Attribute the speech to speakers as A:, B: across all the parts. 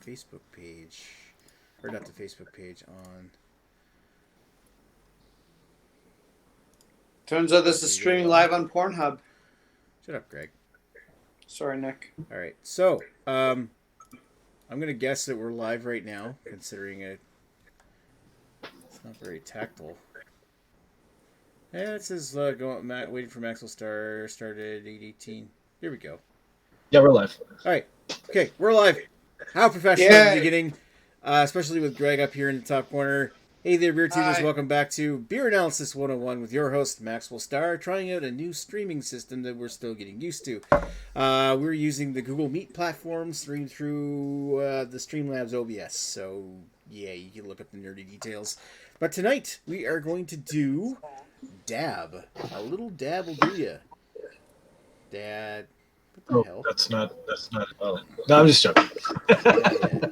A: Facebook page. Or not the Facebook page, on...
B: Turns out this is streaming live on Pornhub.
A: Shut up, Greg.
B: Sorry, Nick.
A: All right, so I'm gonna guess that we're live right now, considering it's not very tactile. Yeah, it says waiting for Maxwell Star started 8:18. Here we go.
C: Yeah, we're live.
A: All right, okay, we're live. How professional at the beginning, especially with Greg up here in the top corner. Hey there, beer tuners! Welcome back to Beer Analysis 101 with your host Maxwell Star, trying out a new streaming system that we're still getting used to. We're using the Google Meet platform, streamed through the Streamlabs OBS. So yeah, you can look up the nerdy details. But tonight we are going to do Dab. A little dab will do ya. Dad. What the hell?
C: That's not. Oh, no, I'm just joking.
A: Yeah.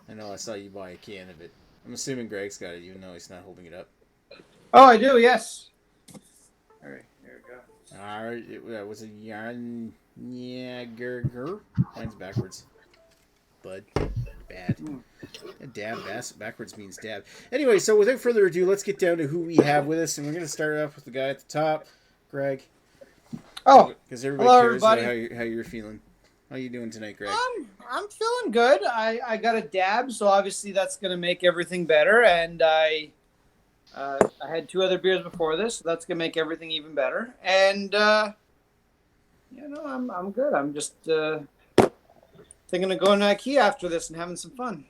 A: I know. I saw you buy a can of it. I'm assuming Greg's got it, even though he's not holding it up.
B: Oh, I do. Yes.
A: All right, there we go. All right, was it Yarn? Yeah, Gerger. Mine's backwards. Bud. Bad. Dab backwards means dab. Anyway, so without further ado, let's get down to who we have with us, and we're going to start off with the guy at the top, Greg.
B: Oh,
A: because everybody
B: hello,
A: cares
B: everybody.
A: About how you're feeling. How you doing tonight, Greg?
B: I'm feeling good. I got a dab, so obviously that's going to make everything better. And I had 2 other beers before this, so that's going to make everything even better. And I'm good. I'm just thinking of going to IKEA after this and having some fun.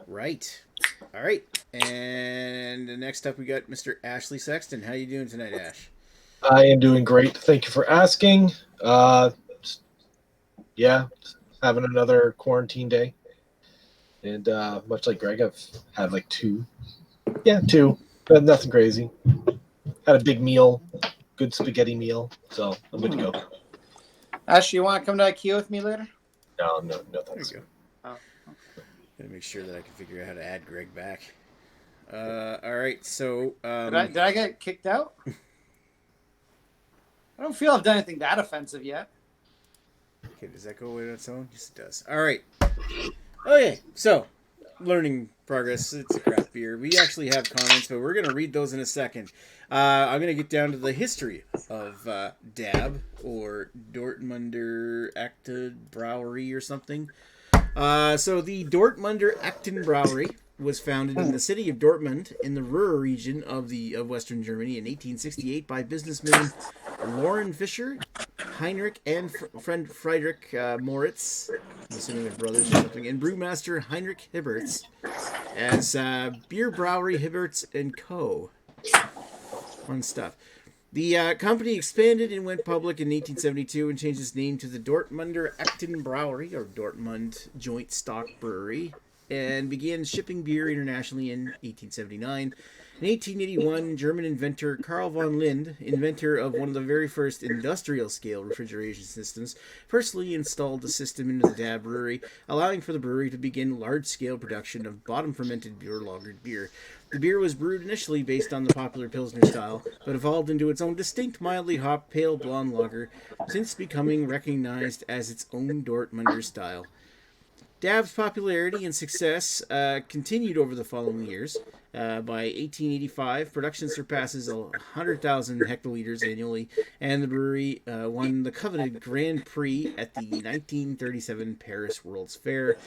A: Right. All right. And next up, we got Mr. Ashley Sexton. How you doing tonight, Ash?
C: I am doing great. Thank you for asking. Yeah, having another quarantine day. And much like Greg, I've had like 2. Yeah, 2. But nothing crazy. Had a big meal, good spaghetti meal. So I'm good to go.
B: Ash, you want to come to IKEA with me later?
C: No, thanks.
A: There you go.
B: Oh.
A: Gotta make sure that I can figure out how to add Greg back. All right, so...
B: Did I get kicked out? I don't feel I've done anything that offensive yet.
A: Okay, does that go away on its own? Yes, it does. All right. Okay, so learning progress. It's a craft beer. We actually have comments, but we're going to read those in a second. I'm going to get down to the history of DAB, or Dortmunder Acted Brewery or something. So the Dortmunder Acton Brewery was founded in the city of Dortmund in the Ruhr region of Western Germany in 1868 by businessmen Lauren Fischer, Heinrich, and friend Friedrich Moritz, I'm assuming they're brothers or something, and brewmaster Heinrich Hibberts as Beer Brewery Hibberts & Co. Fun stuff. The company expanded and went public in 1872 and changed its name to the Dortmunder Acton Brewery, or Dortmund Joint Stock Brewery, and began shipping beer internationally in 1879. In 1881, German inventor Karl von Linde, inventor of one of the very first industrial-scale refrigeration systems, personally installed the system into the DAB brewery, allowing for the brewery to begin large-scale production of bottom-fermented beer-lagered beer. The beer was brewed initially based on the popular Pilsner style, but evolved into its own distinct, mildly hopped, pale blonde lager, since becoming recognized as its own Dortmunder style. DAB's popularity and success continued over the following years. By 1885, production surpasses 100,000 hectoliters annually, and the brewery won the coveted Grand Prix at the 1937 Paris World's Fair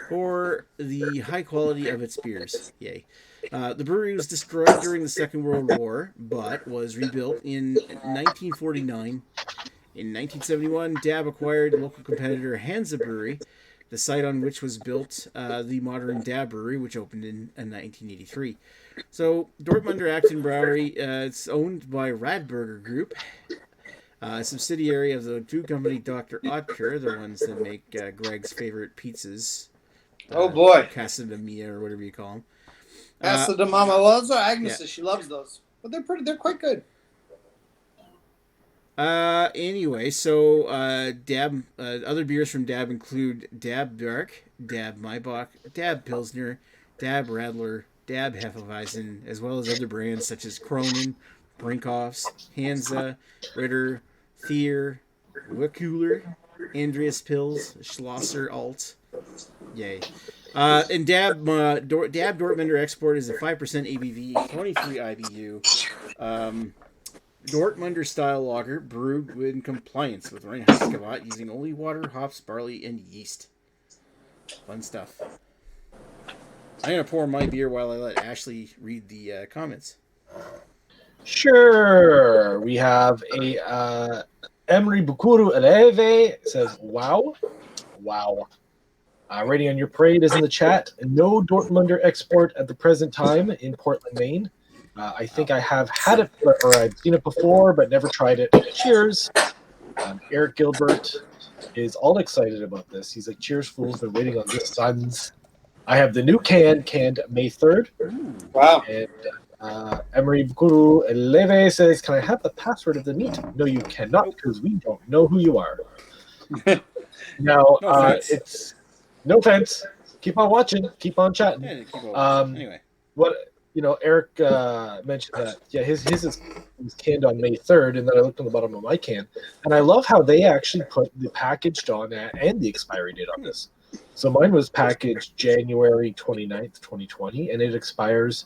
A: for the high quality of its beers. Yay. The brewery was destroyed during the Second World War, but was rebuilt in 1949. In 1971, DAB acquired local competitor Hansa Brewery, the site on which was built the modern DAB Brewery, which opened in 1983. So, Dortmunder Acton Brewery, it's owned by Radberger Group, a subsidiary of the food company Dr. Oetker, the ones that make Greg's favorite pizzas.
B: Oh, boy.
A: Casa de Mia, or whatever you call them.
B: Casa de Mama. Well, those are Agnes's.
A: Yeah.
B: She loves those. But they're quite good.
A: Anyway, so Dab, other beers from Dab include Dab Dark, Dab Maibach, Dab Pilsner, Dab Radler, Dab Hefeweizen, as well as other brands such as Cronin, Brinkhoffs, Hansa, Ritter, Thier, Wickuler, Andreas Pills, Schlosser Alt. Yay. And Dab Dortmunder Export is a 5% ABV, 23 IBU. Dortmunder style lager brewed in compliance with Reinheitsgebot using only water, hops, barley, and yeast. Fun stuff. I'm going to pour my beer while I let Ashley read the comments.
C: Sure. We have a Emery Bukuru Eleve says, wow. Wow. Rating on your parade is in the chat. No Dortmunder export at the present time in Portland, Maine. I think I have had it, or I've seen it before, but never tried it. Cheers. Eric Gilbert is all excited about this. He's like, cheers, fools. Been waiting on this, sons. I have the new canned May 3rd.
B: Wow.
C: And Emery Bukuru Eleve says, can I have the password of the meet? No, you cannot, because we don't know who you are. Now, it's no offense. Keep on watching. Keep on chatting.
A: Yeah, keep on. Anyway.
C: What Eric mentioned that his is canned on May 3rd, and then I looked on the bottom of my can, and I love how they actually put the packaged on and the expiry date on this. So mine was packaged January 29th, 2020, and it expires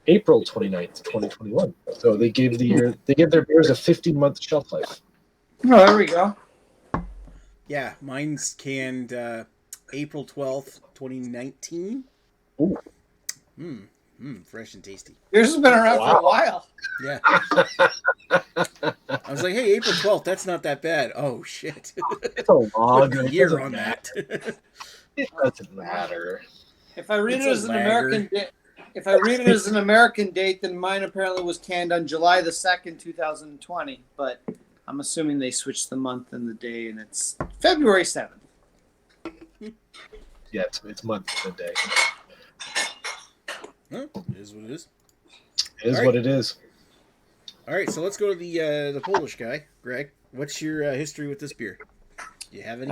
C: April 29th, 2021. So they give their beers a 15-month shelf life.
B: Oh, there we go.
A: Yeah, mine's canned April 12th, 2019.
C: Ooh.
A: Fresh and tasty.
B: Yours has been around for a while.
A: Yeah. I was like, hey, April 12th, that's not that bad. Oh, shit.
C: It's a long
A: year on that.
C: It doesn't matter.
B: If I read it as an American date, then mine apparently was canned on July the 2nd, 2020. But I'm assuming they switched the month and the day, and it's February 7th.
C: Yeah, it's month and day.
A: Huh? It is what it is.
C: It is what it is.
A: All right, so let's go to the Polish guy, Greg. What's your history with this beer? Do you have any?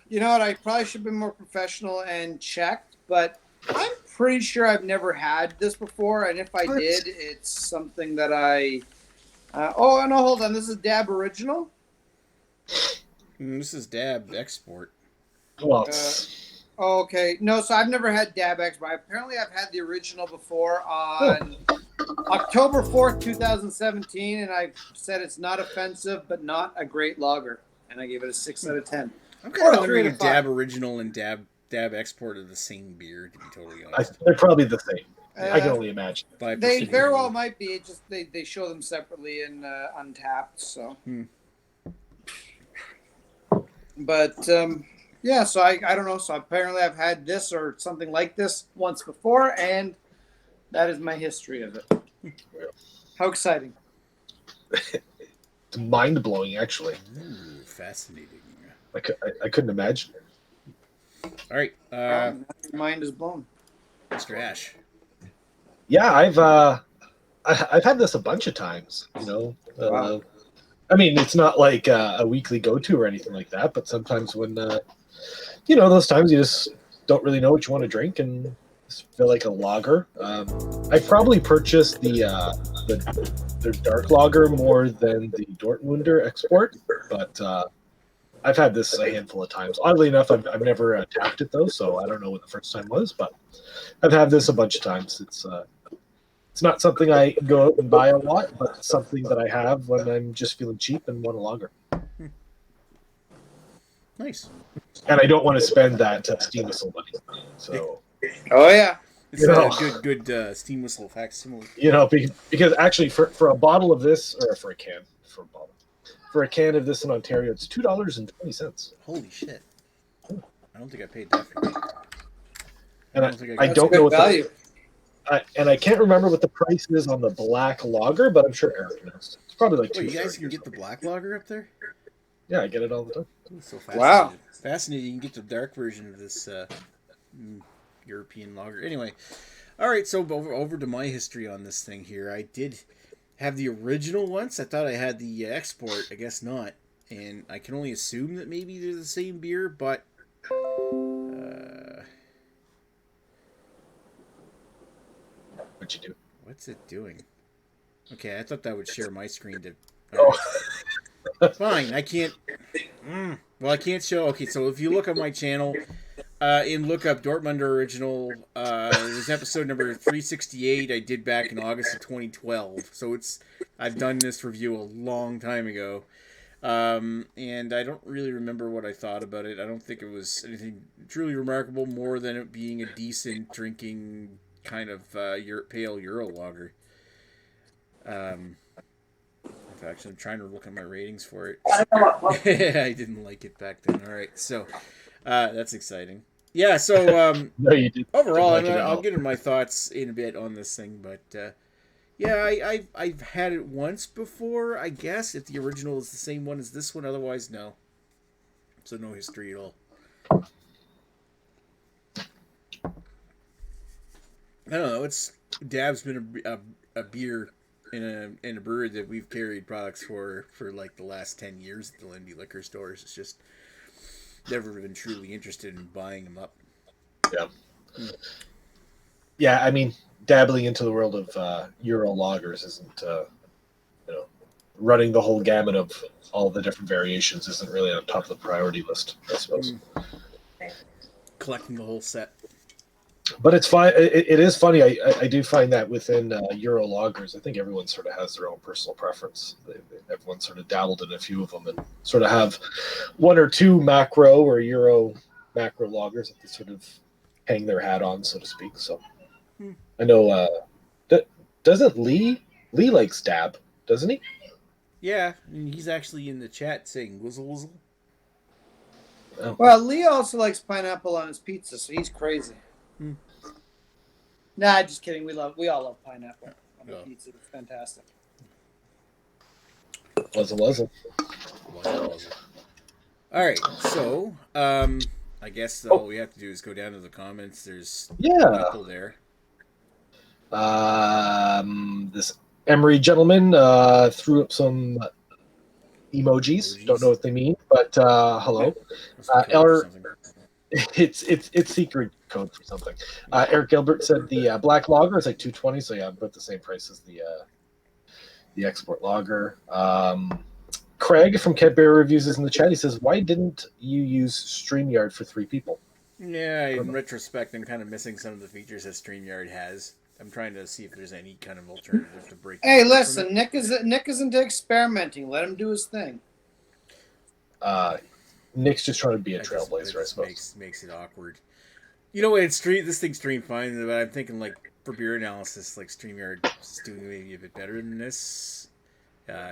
B: You know what? I probably should have been more professional and checked, but I'm pretty sure I've never had this before, and if I did, it's something that I. Oh no! Hold on. This is Dab Original.
A: This is Dab Export.
C: Well.
B: Okay. No, so I've never had Dab X, but apparently I've had the original before on October 4th, 2017, and I said it's not offensive, but not a great lager. And I gave it a 6 out of 10.
A: I'm kind of wondering if Dab Original and Dab Export are the same beer, to be totally honest.
C: They're probably the same. I can only imagine.
B: They very well might be. It just they show them separately in Untapped, so. But... yeah, so I don't know. So apparently I've had this or something like this once before, and that is my history of it. How exciting.
C: It's mind-blowing, actually.
A: Ooh, fascinating.
C: I couldn't imagine.
A: All right.
B: My mind is blown.
A: Mr. Ash.
C: Yeah, I've had this a bunch of times,
B: Wow.
C: I mean, it's not like a weekly go-to or anything like that, but sometimes when those times you just don't really know what you want to drink and just feel like a lager. I probably purchased their dark lager more than the Dortmunder Export, but I've had this a handful of times. Oddly enough, I've never tapped it though, so I don't know what the first time was, but I've had this a bunch of times. It's not something I go out and buy a lot, but something that I have when I'm just feeling cheap and want a lager.
A: Nice.
C: And I don't want to spend that steam whistle money. So.
B: Oh yeah.
A: It's a good steam whistle facsimile.
C: Because actually for a bottle of this, or for a can of this in Ontario, it's $2.20.
A: Holy shit! I don't think I paid that for it.
C: And I don't know what
B: value.
C: And I can't remember what the price is on the black lager, but I'm sure Eric knows. It's probably like $2.
A: You guys can get the black lager up there?
C: Yeah, I get it all the time.
A: Ooh, so fascinating.
B: Wow.
A: Fascinating. You can get the dark version of this European lager. Anyway, all right, so over to my history on this thing here. I did have the original once. I thought I had the export. I guess not. And I can only assume that maybe they're the same beer, but...
C: What'd you do?
A: What's it doing? Okay, I thought that would share my screen to...
C: Oh.
A: Fine, I can't... Well, I can't show. Okay, so if you look on my channel, and look up Dortmunder original, it was episode number 368. I did back in August of 2012. So I've done this review a long time ago. And I don't really remember what I thought about it. I don't think it was anything truly remarkable more than it being a decent drinking kind of pale Euro lager. In fact, I'm trying to look at my ratings for it. I didn't like it back then. All right, so that's exciting. Yeah, so
C: No, you did.
A: overall,
C: Didn't like it at
A: I'll
C: all.
A: get into my thoughts in a bit on this thing, but yeah, I've had it once before, I guess, if the original is the same one as this one. Otherwise, no. So no history at all. I don't know. Dab's been a beer in a brewery that we've carried products for like the last 10 years at the Lindy liquor stores. It's just never been truly interested in buying them up.
C: Yeah. Yeah, I mean, dabbling into the world of Euro lagers isn't, running the whole gamut of all the different variations isn't really on top of the priority list, I suppose.
A: Collecting the whole set.
C: But it's fine. It is funny. I do find that within Euro lagers, I think everyone sort of has their own personal preference. Everyone sort of dabbled in a few of them and sort of have one or two macro or Euro macro lagers that they sort of hang their hat on, so to speak. So I know. Doesn't Lee likes dab, doesn't he?
A: Yeah, and he's actually in the chat saying "wuzzle wuzzle."
C: Oh.
B: Well, Lee also likes pineapple on his pizza, so he's crazy. Nah, just kidding. We all love pineapple on the pizza. It's fantastic.
C: Wuzzle.
A: All right, so I guess all we have to do is go down to the comments. There's a couple there.
C: This Emery gentleman threw up some emojis. Don't know what they mean, but hello. It's secret code for something. Eric Gilbert said the black lager is like $2.20, so yeah, about the same price as the export lager. Craig from Kent Bear Reviews is in the chat. He says, "Why didn't you use StreamYard for 3 people?"
A: Yeah, in retrospect, I'm kind of missing some of the features that StreamYard has. I'm trying to see if there's any kind of alternative to break.
B: Hey, listen, Nick is into experimenting. Let him do his thing.
C: Nick's just trying to be a trailblazer, I suppose.
A: Makes it awkward. You know, this thing streamed fine, but I'm thinking like for beer analysis, like StreamYard is doing maybe a bit better than this.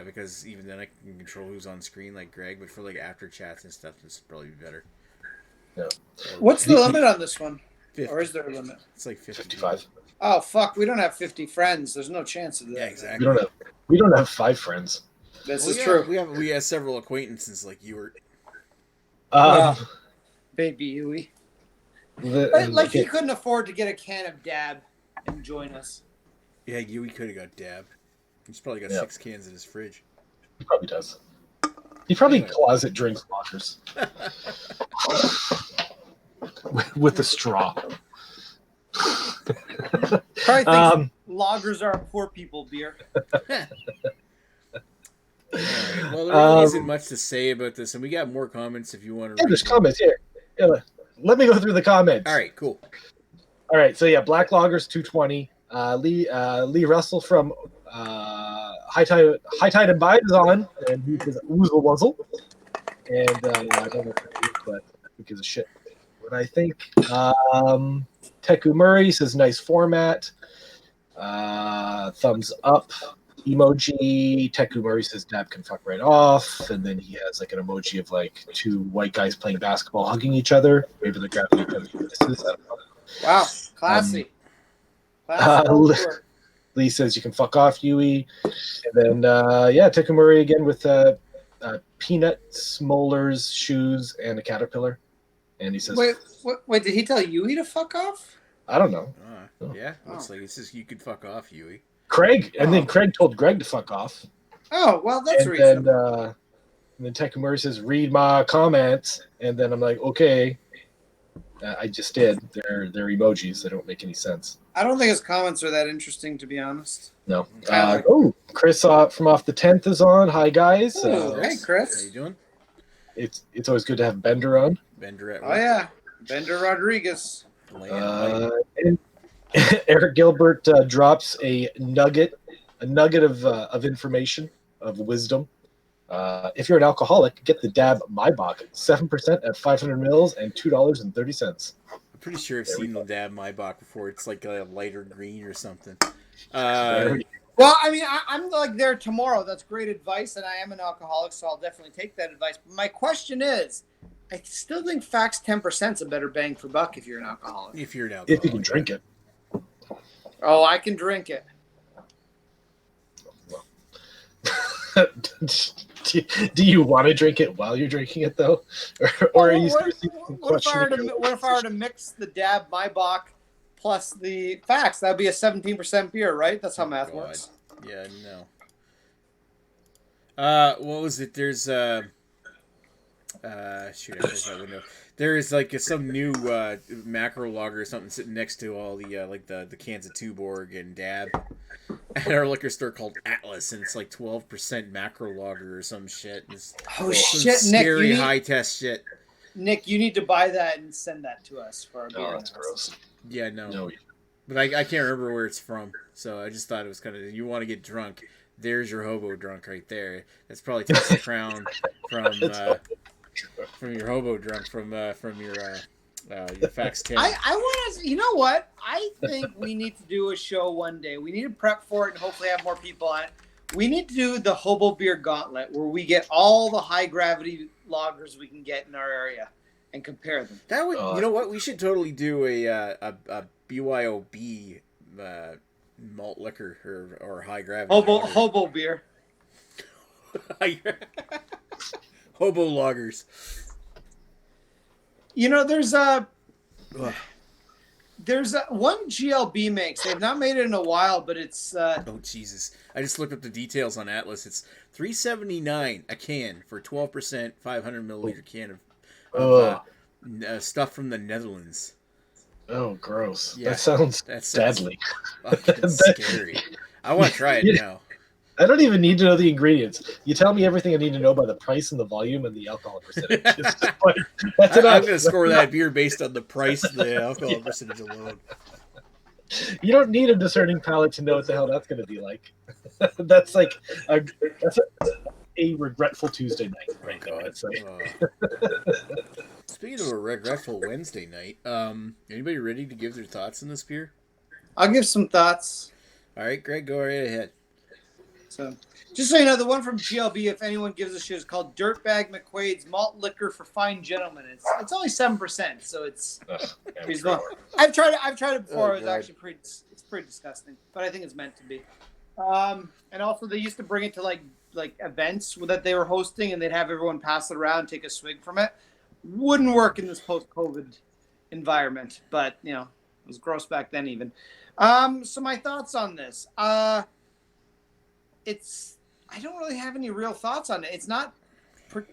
A: Because even then I can control who's on screen like Greg, but for like after chats and stuff, this would probably be better.
C: Yeah.
B: What's the limit on this one?
A: 50.
B: Or is there a limit?
A: It's like
C: 55.
B: Oh fuck! We don't have 50 friends. There's no chance of that.
A: Yeah, exactly.
C: We don't have 5 friends.
B: This is true.
A: We have several acquaintances like you were.
B: Baby Huey.
C: Like
B: he couldn't afford to get a can of dab and join us.
A: Yeah, Huey could have got dab. He's probably got 6 cans in his fridge.
C: He probably does. He probably closet drinks lagers with a straw.
B: Probably thinks lagers are a poor people beer.
A: Right. Well, there really isn't much to say about this, and we got more comments if you want to.
C: Yeah, there's comments here. Yeah, let me go through the comments.
A: All right, cool.
C: All right, so yeah, Black Lager's $2.20. Lee Russell from High Tide and Bide is on, and he says Woozle Wuzzle. And I don't know if it is, but who gives a shit what I think. Teku Murray says nice format. Thumbs up emoji. Teku Murray says dab can fuck right off, and then he has like an emoji of like 2 white guys playing basketball hugging each other. Maybe they're grabbing each other's penises. I don't know.
B: Wow, classy.
C: Lee says you can fuck off, Yui. And then Teku Murray again with peanuts, molars, shoes, and a caterpillar. And he says,
B: Wait, did he tell Yui to fuck off?
C: I don't know.
A: Yeah, looks like it says you can fuck off, Yui.
C: Craig, and then Craig told Greg to fuck off.
B: Oh, well, that's reasonable.
C: And then Teku Murray says, read my comments. And then I'm like, okay. I just did. They're emojis. They don't make any sense.
B: I don't think his comments are that interesting, to be honest.
C: No. Chris from Off the 10th is on. Hi, guys.
B: Hey, Chris.
A: How you doing?
C: It's always good to have Bender on.
A: Bender at
B: Oh
A: work.
B: yeah, Bender Rodriguez.
C: And Eric Gilbert drops a nugget of information, of wisdom. If you're an alcoholic, get the Dab Maibach, 7% at 500 mils and $2.30.
A: I'm pretty sure I've
C: There we
A: seen the
C: go.
A: Dab Maibach before. It's like a lighter green or something.
C: There we
B: Well, I mean, I'm like there tomorrow. That's great advice, and I am an alcoholic, so I'll definitely take that advice. But my question is, I still think Fax 10% is a better bang for buck if you're an alcoholic.
A: If you're an
C: If
A: alcoholic.
C: you can drink it.
B: Oh, I can drink it.
C: Do you want to drink it while you're drinking it though, or are you
B: what
C: questioning?
B: if I were to mix the Dab Maibach plus the Fax? That'd be a 17% beer, right? That's how math
A: God.
B: works.
A: Yeah, no. What was it? There's shoot, I closed that window. There is like some new macro lager or something sitting next to all the like the cans of Tuborg and Dab at our liquor store called Atlas, and it's like 12% macro lager or some shit. It's
B: Oh
A: some
B: shit, Nick!
A: scary high test shit.
B: Nick, you need to buy that and send that to us for our beer.
C: Oh, that's
B: analysis.
C: gross.
A: Yeah, no.
C: No,
A: But I can't remember where it's from, so I just thought it was kind of, you want to get drunk, there's your hobo drunk right there. That's probably takes the crown from your hobo drunk from your Fax 10.
B: I want to. You know what? I think we need to do a show one day. We need to prep for it and hopefully have more people on it. We need to do the Hobo Beer Gauntlet, where we get all the high gravity lagers we can get in our area and compare them.
A: That would, you know what? We should totally do a BYOB malt liquor or high gravity.
B: Hobo beer.
A: Hobo loggers.
B: You know, there's one GLB makes. They've not made it in a while, but it's
A: Oh Jesus! I just looked up the details on Atlas. It's $3.79 a can for 12%, 500 milliliter can of stuff from the Netherlands.
C: Oh, gross!
A: Yeah,
C: that sounds deadly.
A: Fucking scary. I want to try it now.
C: I don't even need to know the ingredients. You tell me everything I need to know by the price and the volume and the alcohol percentage. It's just like, that's enough.
A: I'm going to score that beer based on the price and the alcohol percentage alone.
C: You don't need a discerning palate to know what the hell that's going to be like. That's like that's a regretful Tuesday night. Right
A: Oh,
C: there,
A: God. Speaking of a regretful Wednesday night, anybody ready to give their thoughts on this beer?
B: I'll give some thoughts.
A: All right, Greg, go right ahead.
B: So, just so you know, the one from GLB, if anyone gives a shit, is called Dirtbag McQuaid's Malt Liquor for Fine Gentlemen. It's only 7%, so it's reasonable. I've tried it before. It was actually it's pretty disgusting, but I think it's meant to be. And also, they used to bring it to like events that they were hosting, and they'd have everyone pass it around, take a swig from it. Wouldn't work in this post-COVID environment, but you know, it was gross back then even. So my thoughts on this. I don't really have any real thoughts on it. It's not.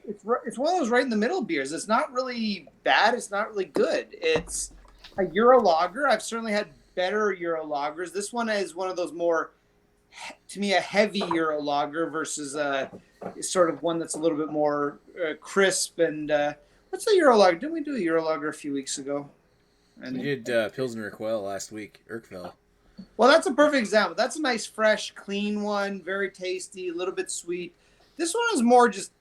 B: It's one of those right in the middle beers. It's not really bad. It's not really good. It's a Euro lager. I've certainly had better Euro lagers. This one is one of those more, to me, a heavy Euro lager versus sort of one that's a little bit more crisp. And what's the Euro lager? Didn't we do a Euro lager a few weeks ago? And
A: We did Pilsner Urquell last week, Urquell.
B: well, that's a perfect example. That's a nice, fresh, clean one. Very tasty, a little bit sweet. This one is more just,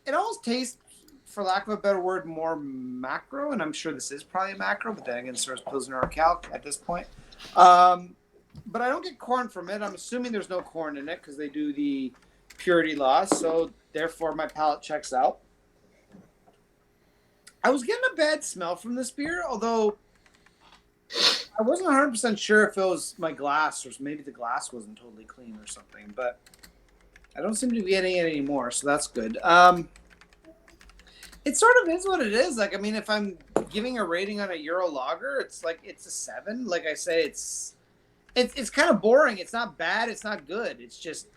B: it almost tastes, for lack of a better word, more macro. And I'm sure this is probably a macro, but then again, so is Pilsner Urquell at this point. But I don't get corn from it. I'm assuming there's no corn in it because they do the purity loss. So therefore, my palate checks out. I was getting a bad smell from this beer, although I wasn't 100% sure if it was my glass or maybe the glass wasn't totally clean or something, but I don't seem to be getting it anymore, so that's good. It sort of is what it is. Like, I mean, if I'm giving a rating on a Euro lager, it's like it's a 7. Like I say, it's kind of boring. It's not bad. It's not good. It's just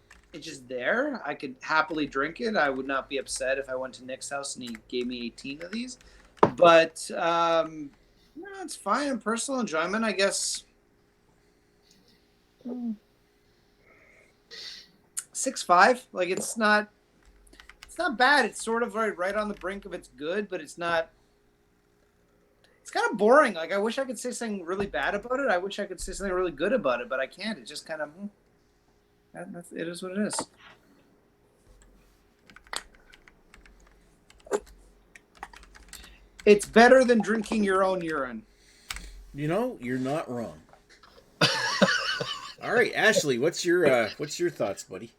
B: there. I could happily drink it. I would not be upset if I went to Nick's house and he gave me 18 of these. But no, it's fine. Personal enjoyment, I guess. 6.5. Like it's not it's not bad. It's sort of right on the brink of it's good, but it's not. It's kind of boring. Like, I wish I could say something really bad about it. I wish I could say something really good about it, but I can't. It's just kind of. It is what it is. It's better than drinking your own urine.
A: You know, you're not wrong. All right, Ashley, what's your thoughts, buddy?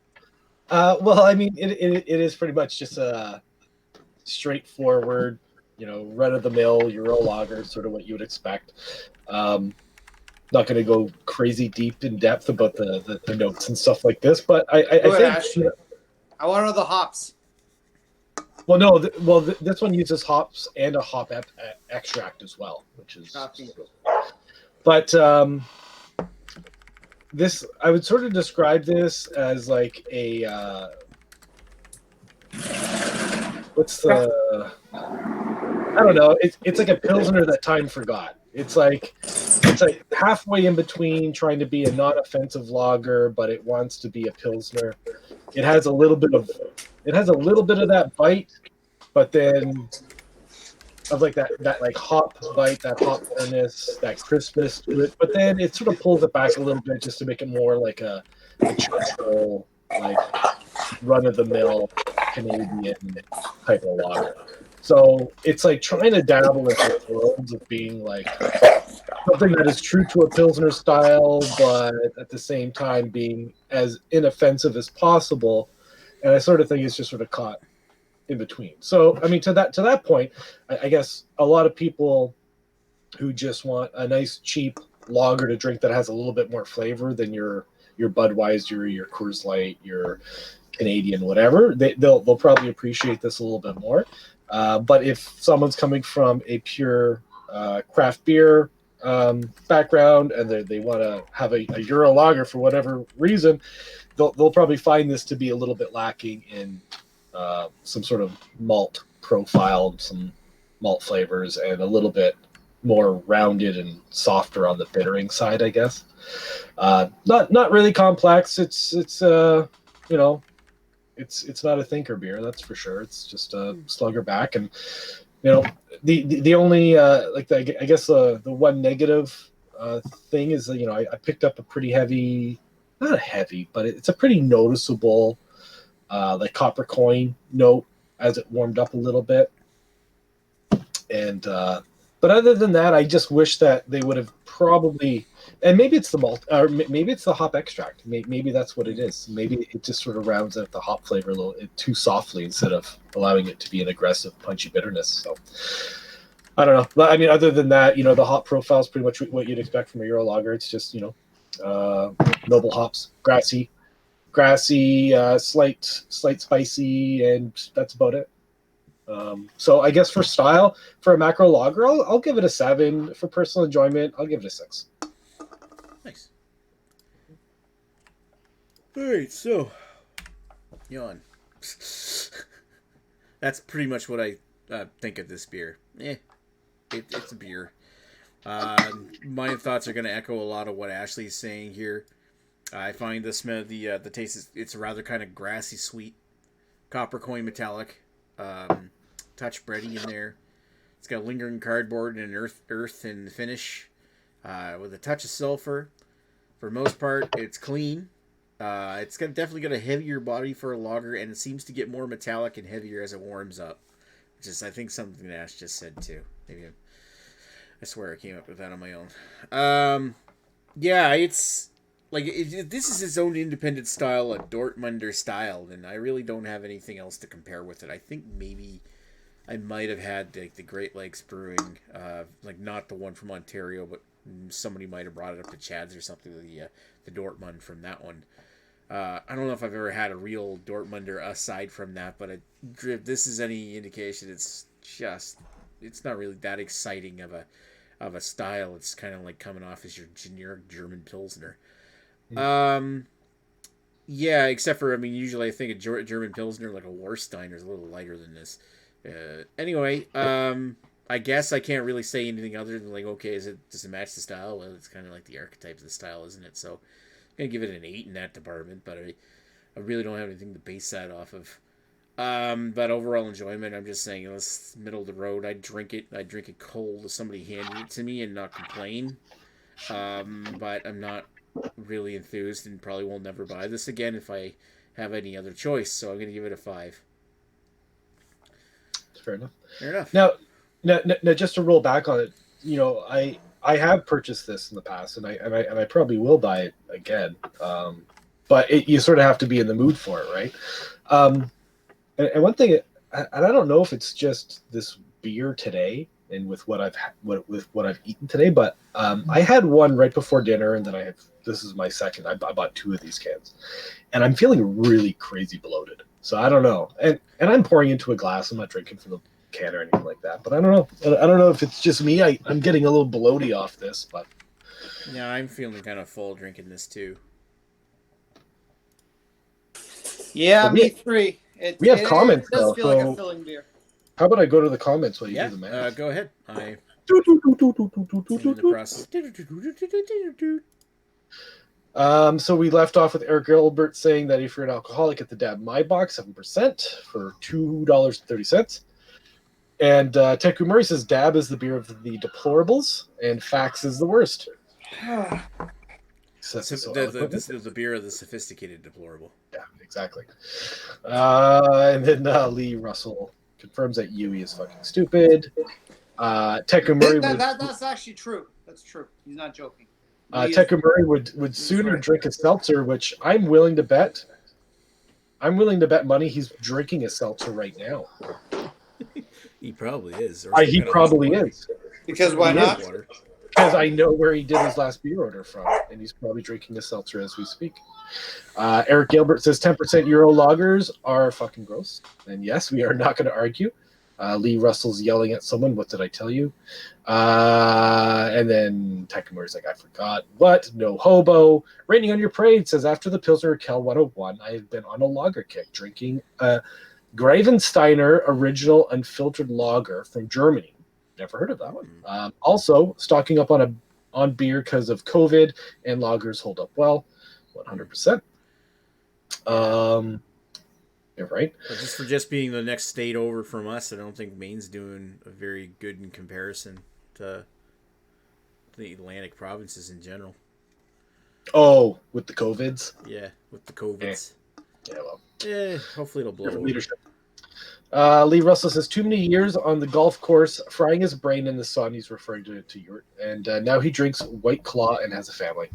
C: Well, I mean, it is pretty much just a straightforward, run of the mill Euro lager, sort of what you would expect. Not going to go crazy deep in depth about the notes and stuff like this, but I think.
B: Ash. I want to know the hops.
C: Well, no, this one uses hops and a hop extract as well, which is. But this, I would sort of describe this as like a what's the I don't know. It's like a pilsner that time forgot. It's like halfway in between trying to be a not offensive lager, but it wants to be a pilsner. It has a little bit of that bite, but then of like that like hop bite, that hop bitterness, that crispness to it. But then it sort of pulls it back a little bit just to make it more like a charcoal, like run of the mill Canadian type of lager. So it's like trying to dabble into the worlds of being like something that is true to a Pilsner style, but at the same time being as inoffensive as possible. And I sort of think it's just sort of caught in between. So I mean, to that point, I guess a lot of people who just want a nice cheap lager to drink that has a little bit more flavor than your Budweiser, your Coors Light, your Canadian, whatever, they'll probably appreciate this a little bit more. But if someone's coming from a pure craft beer background and they want to have a Euro lager for whatever reason, they'll probably find this to be a little bit lacking in some sort of malt profile, some malt flavors, and a little bit more rounded and softer on the bittering side, I guess. Not really complex. It's it's not a thinker beer, that's for sure. It's just a slugger back, and the only I guess the one negative thing is that I picked up a pretty heavy, not heavy, but it's a pretty noticeable like copper coin note as it warmed up a little bit, and but other than that, I just wish that they would have probably. And maybe it's the malt, or maybe it's the hop extract. Maybe that's what it is. Maybe it just sort of rounds out the hop flavor a little too softly instead of allowing it to be an aggressive, punchy bitterness. So I don't know. But I mean, other than that, the hop profile is pretty much what you'd expect from a Euro lager. It's just noble hops, grassy, slight spicy, and that's about it. So I guess for style, for a macro lager, I'll give it a 7. For personal enjoyment, I'll give it a 6.
A: Nice. All right, so yawn. That's pretty much what I think of this beer. It's a beer. My thoughts are going to echo a lot of what Ashley's saying here. I find the smell, the taste it's rather kind of grassy sweet, copper coin metallic, touch bready in there. It's got lingering cardboard and an earth and finish, with a touch of sulfur. For most part, it's clean. It's definitely got a heavier body for a lager, and it seems to get more metallic and heavier as it warms up, which is I think something that Ash just said too. Maybe I swear I came up with that on my own. Yeah, it's like this is its own independent style, a Dortmunder style, and I really don't have anything else to compare with it. I think maybe I might have had like the Great Lakes Brewing, like not the one from Ontario, but somebody might have brought it up to Chad's or something. The Dortmund from that one. I don't know if I've ever had a real Dortmunder aside from that, but if this is any indication, it's not really that exciting of a style. It's kind of like coming off as your generic German Pilsner. Yeah, except for, I mean, usually I think a German Pilsner, like a Warsteiner, is a little lighter than this. Anyway, I guess I can't really say anything other than like, okay, does it match the style? Well, it's kind of like the archetype of the style, isn't it? So I'm gonna give it an 8 in that department, but I really don't have anything to base that off of. But overall enjoyment, I'm just saying, it's middle of the road. I'd drink it. I'd drink it cold if somebody handed it to me and not complain. But I'm not really enthused and probably will never buy this again if I have any other choice. So I'm going to give it a 5.
C: Fair enough.
A: Fair enough.
C: Now, just to roll back on it, I have purchased this in the past, and I probably will buy it again. But you sort of have to be in the mood for it, right? And one thing, and I don't know if it's just this beer today and with what I've eaten today, but I had one right before dinner, and then this is my second. I bought 2 of these cans, and I'm feeling really crazy bloated. So I don't know, and I'm pouring into a glass. I'm not drinking from the can or anything like that. But I don't know. I don't know if it's just me. I'm getting a little bloaty off this, but
A: yeah, I'm feeling kind of full drinking this too.
B: Yeah, me 3.
C: We have comments.
B: It does
C: though,
B: feel like a filling beer.
C: How about I go to the comments while you
A: Yeah,
C: do the math?
A: go ahead. I'm in the process.
C: So we left off with Eric Gilbert saying that if you're an alcoholic, get the Dab My Box 7% for $2.30. And Teku Murray says Dab is the beer of the deplorables, and Fax is the worst.
A: This is the beer of the sophisticated deplorable.
C: Yeah, exactly. And then Lee Russell confirms that Yui is fucking stupid. Teku Murray
B: that's actually true. That's true. He's not joking.
C: Teku Murray would sooner drink a seltzer, which I'm willing to bet. I'm willing to bet money he's drinking a seltzer right now.
A: He probably is.
C: He probably is.
B: Because why not?
C: Because I know where he did his last beer order from, and he's probably drinking a seltzer as we speak. Eric Gilbert says 10% Euro lagers are fucking gross. And yes, we are not going to argue. Lee Russell's yelling at someone. What did I tell you? And then Takamura's like, I forgot. What? No hobo. Raining on Your Parade says, after the Pilsner Kel 101, I have been on a lager kick, drinking a Grevensteiner original unfiltered lager from Germany. Never heard of that one. Also, stocking up on beer because of COVID, and lagers hold up well, 100%. You're right.
A: But just being the next state over from us, I don't think Maine's doing a very good in comparison to the Atlantic provinces in general.
C: Oh, with the COVIDs?
A: Yeah, with the COVIDs.
C: Yeah, well.
A: Hopefully it'll blow over.
C: Leadership. Lee Russell says 2 many years on the golf course, frying his brain in the sun. He's referring to Yurt. And now he drinks White Claw and has a family.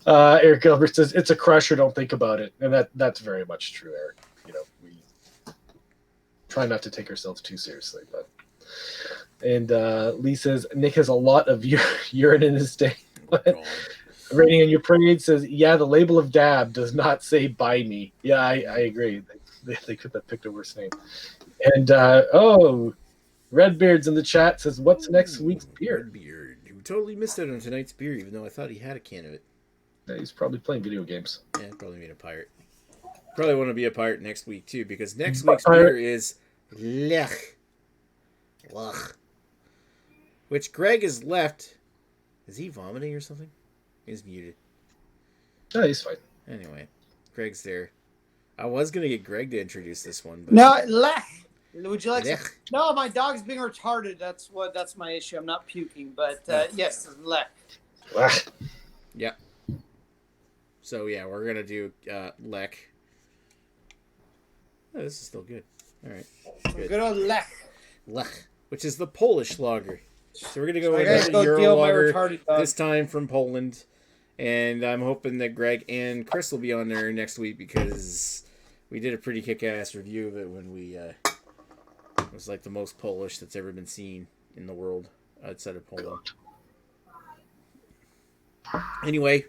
C: Eric Gilbert says it's a crusher. Don't think about it, and that's very much true, Eric. We try not to take ourselves too seriously, but. And Lee says Nick has a lot of urine in his day. Rating on Your Parade says, yeah, the label of Dab does not say buy me. Yeah, I agree. They could have picked a worse name. And Redbeard's in the chat says, what's next week's beer?
A: Redbeard. You totally missed out on tonight's beer, even though I thought he had a can of it.
C: Yeah, he's probably playing video games.
A: Yeah, probably being a pirate. Probably want to be a pirate next week, too, because next week's beer is Lech. Which Greg has left. Is he vomiting or something? He's muted.
C: No, he's fine.
A: Anyway, Greg's there. I was going to get Greg to introduce this one. But...
B: No, Lech. Would you like
A: Lech.
B: to... No, my dog's being retarded. That's my issue. I'm not puking, but yes, Lech.
A: Yeah. So, yeah, we're going to do Lech. Oh, this is still good. All right.
B: Good old Lech.
A: Lech, which is the Polish lager. So we're going to go with
B: a
A: the Euro lager, this time from Poland. And I'm hoping that Greg and Chris will be on there next week because we did a pretty kick-ass review of it when we... it was like the most Polish that's ever been seen in the world outside of Poland. Anyway,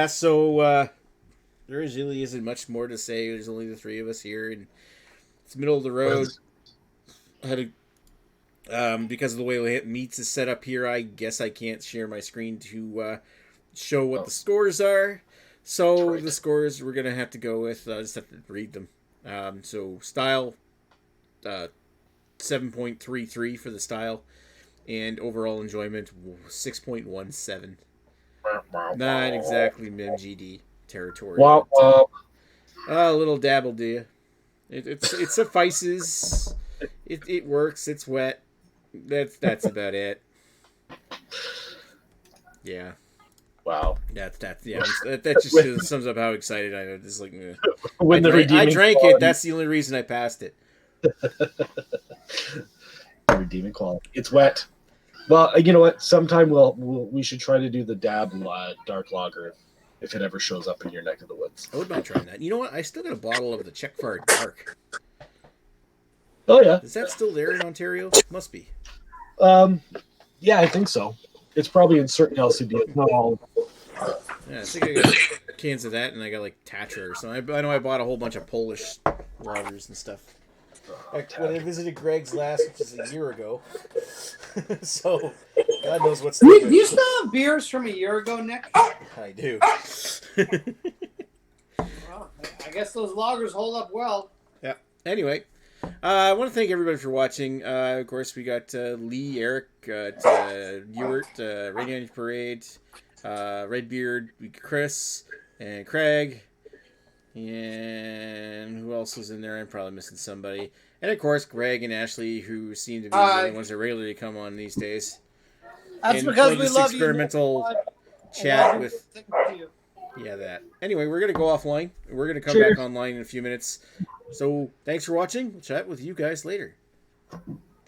A: so there really isn't much more to say. There's only the 3 of us here, and it's middle of the road. I had a... because of the way Meats is set up here, I guess I can't share my screen to show what the scores are. So the scores we're going to have to go with, I just have to read them. So style, 7.33 for the style, and overall enjoyment, 6.17. Not exactly MGD territory. A little dab will do you. It suffices. It works. It's wet. That's about it. Yeah.
C: Wow.
A: That just sums up how excited I am. Just like
C: When
A: I drank it. That's the only reason I passed it.
C: Redeeming quality. It's wet. Well, you know what? Sometime we should try to do the dab dark lager if it ever shows up in your neck of the woods.
A: I would mind trying that. You know what? I still got a bottle of the Czech Fart Dark.
C: Oh yeah.
A: Is that still there in Ontario? Must be.
C: Yeah, I think so. It's probably in certain LCBs, not all of them.
A: Yeah, I think I got cans of that, and I got like Tatra or something. I know I bought a whole bunch of Polish lagers and stuff. When I visited Greg's last, which is a year ago, so God knows what's.
B: Do you still have beers from a year ago, Nick?
A: I do.
B: Well, I guess those lagers hold up well.
A: Yeah. Anyway, I want to thank everybody for watching. Of course, we got Lee, Eric, Ewert, Radio Parade, Redbeard, Chris, and Craig. And who else was in there? I'm probably missing somebody. And of course, Greg and Ashley, who seem to be the only ones that regularly come on these days.
B: That's
A: and
B: because we
A: this
B: love
A: experimental chat with. Yeah, that. Anyway, we're gonna go offline. We're gonna come back online in a few minutes. So thanks for watching. We'll chat with you guys later.